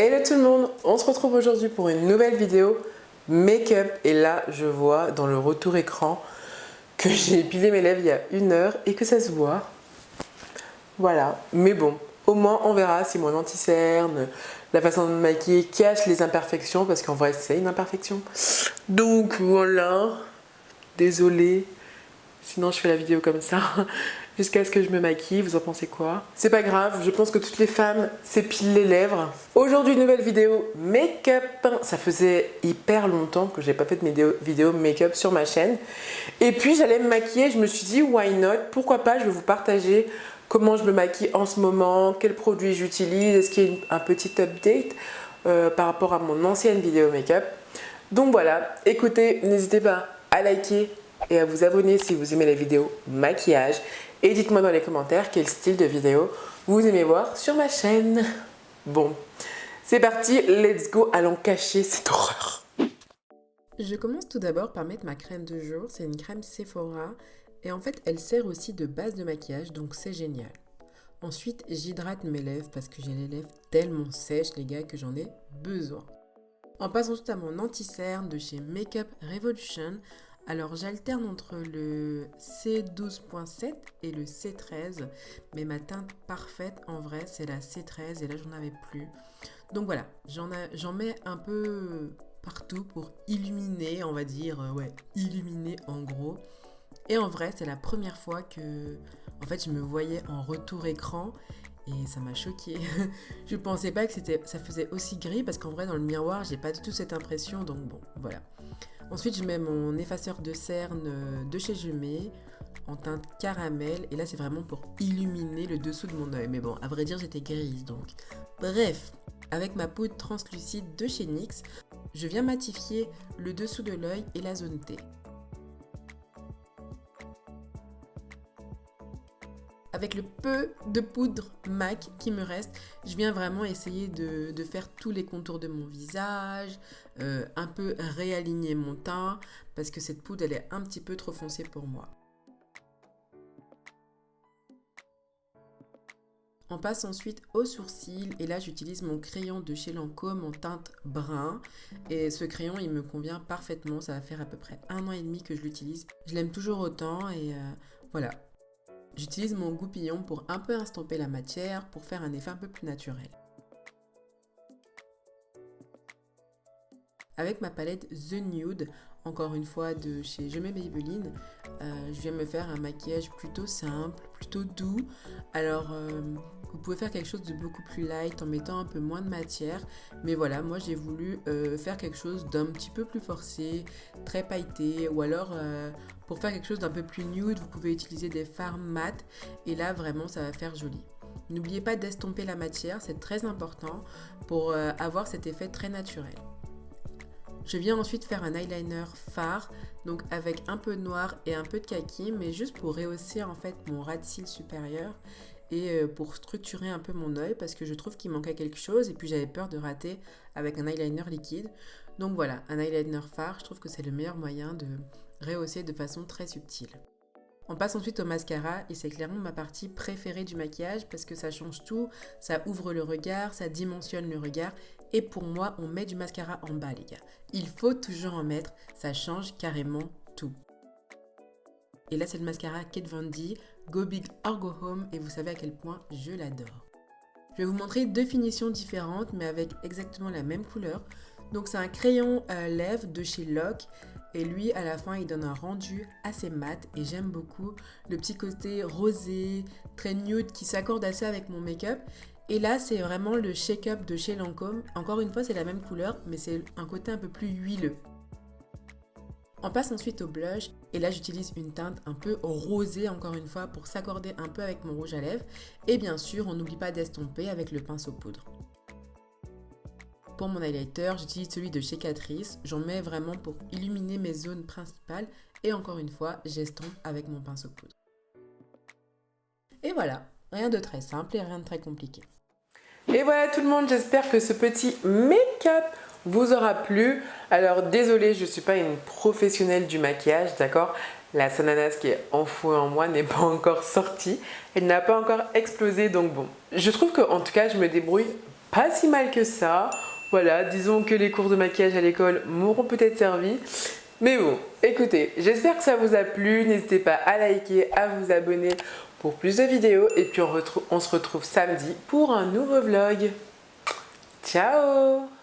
Hello tout le monde, on se retrouve aujourd'hui pour une nouvelle vidéo make-up et là je vois dans le retour écran que j'ai épilé mes lèvres il y a 1 heure et que ça se voit. Voilà, mais bon, au moins on verra si mon anti-cerne, la façon de me maquiller cache les imperfections parce qu'en vrai c'est une imperfection. Donc voilà, désolée, sinon je fais la vidéo comme ça. Jusqu'à ce que je me maquille, vous en pensez quoi? C'est pas grave, je pense que toutes les femmes s'épilent les lèvres. Aujourd'hui, nouvelle vidéo make-up. Ça faisait hyper longtemps que j'ai pas fait de vidéo make-up sur ma chaîne. Et puis j'allais me maquiller, je me suis dit why not? Pourquoi pas, je vais vous partager comment je me maquille en ce moment, quels produits j'utilise, est-ce qu'il y a un petit update par rapport à mon ancienne vidéo make-up. Donc voilà, écoutez, n'hésitez pas à liker et à vous abonner si vous aimez les vidéos maquillage. Et dites-moi dans les commentaires quel style de vidéo vous aimez voir sur ma chaîne. Bon, c'est parti, let's go, allons cacher cette horreur. Je commence tout d'abord par mettre ma crème de jour, c'est une crème Sephora et en fait elle sert aussi de base de maquillage donc c'est génial. Ensuite j'hydrate mes lèvres parce que j'ai les lèvres tellement sèches les gars que j'en ai besoin. On passe ensuite à mon anti-cerne de chez Makeup Revolution. Alors j'alterne entre le C12.7 et le C13, mais ma teinte parfaite en vrai c'est la C13 et là j'en avais plus. Donc voilà, j'en mets un peu partout pour illuminer, on va dire, illuminer en gros. Et en vrai c'est la première fois que en fait je me voyais en retour écran et ça m'a choquée. Je pensais pas que ça faisait aussi gris parce qu'en vrai dans le miroir j'ai pas du tout cette impression donc bon voilà. Ensuite, je mets mon effaceur de cerne de chez Jumet en teinte caramel. Et là, c'est vraiment pour illuminer le dessous de mon œil. Mais bon, à vrai dire, j'étais grise donc. Bref, avec ma poudre translucide de chez NYX, je viens matifier le dessous de l'œil et la zone T. Avec le peu de poudre MAC qui me reste, je viens vraiment essayer de faire tous les contours de mon visage, un peu réaligner mon teint, parce que cette poudre elle est un petit peu trop foncée pour moi. On passe ensuite aux sourcils et là j'utilise mon crayon de chez Lancôme en teinte brun et ce crayon il me convient parfaitement, ça va faire à peu près 1 an et demi que je l'utilise. Je l'aime toujours autant et voilà. J'utilise mon goupillon pour un peu estomper la matière pour faire un effet un peu plus naturel. Avec ma palette The Nude, encore une fois de chez Je mets Maybelline, je viens me faire un maquillage plutôt simple, plutôt doux. Alors vous pouvez faire quelque chose de beaucoup plus light en mettant un peu moins de matière. Mais voilà, moi j'ai voulu faire quelque chose d'un petit peu plus forcé, très pailleté. Ou alors pour faire quelque chose d'un peu plus nude, vous pouvez utiliser des fards mat. Et là vraiment ça va faire joli. N'oubliez pas d'estomper la matière, c'est très important pour avoir cet effet très naturel. Je viens ensuite faire un eyeliner fard, donc avec un peu de noir et un peu de kaki, mais juste pour rehausser en fait mon ras de cils supérieur et pour structurer un peu mon œil parce que je trouve qu'il manquait quelque chose et puis j'avais peur de rater avec un eyeliner liquide. Donc voilà, un eyeliner fard, je trouve que c'est le meilleur moyen de rehausser de façon très subtile. On passe ensuite au mascara et c'est clairement ma partie préférée du maquillage parce que ça change tout, ça ouvre le regard, ça dimensionne le regard et pour moi on met du mascara en bas les gars. Il faut toujours en mettre, ça change carrément tout. Et là c'est le mascara Kat Von D, Go Big or Go Home et vous savez à quel point je l'adore. Je vais vous montrer 2 finitions différentes mais avec exactement la même couleur. Donc c'est un crayon lèvres de chez Lock. Et lui, à la fin, il donne un rendu assez mat et j'aime beaucoup le petit côté rosé, très nude qui s'accorde assez avec mon make-up. Et là, c'est vraiment le Shake-Up de chez Lancôme. Encore une fois, c'est la même couleur, mais c'est un côté un peu plus huileux. On passe ensuite au blush et là, j'utilise une teinte un peu rosée, encore une fois, pour s'accorder un peu avec mon rouge à lèvres. Et bien sûr, on n'oublie pas d'estomper avec le pinceau poudre. Pour mon highlighter, j'utilise celui de chez Catrice. J'en mets vraiment pour illuminer mes zones principales. Et encore une fois, j'estompe avec mon pinceau poudre. Et voilà, rien de très simple et rien de très compliqué. Et voilà tout le monde, j'espère que ce petit make-up vous aura plu. Alors désolée, je ne suis pas une professionnelle du maquillage, d'accord? La Sananas qui est enfouie en moi n'est pas encore sortie. Elle n'a pas encore explosé, donc bon. Je trouve qu'en tout cas, je me débrouille pas si mal que ça. Voilà, disons que les cours de maquillage à l'école m'auront peut-être servi. Mais bon, écoutez, j'espère que ça vous a plu. N'hésitez pas à liker, à vous abonner pour plus de vidéos. Et puis on se retrouve samedi pour un nouveau vlog. Ciao!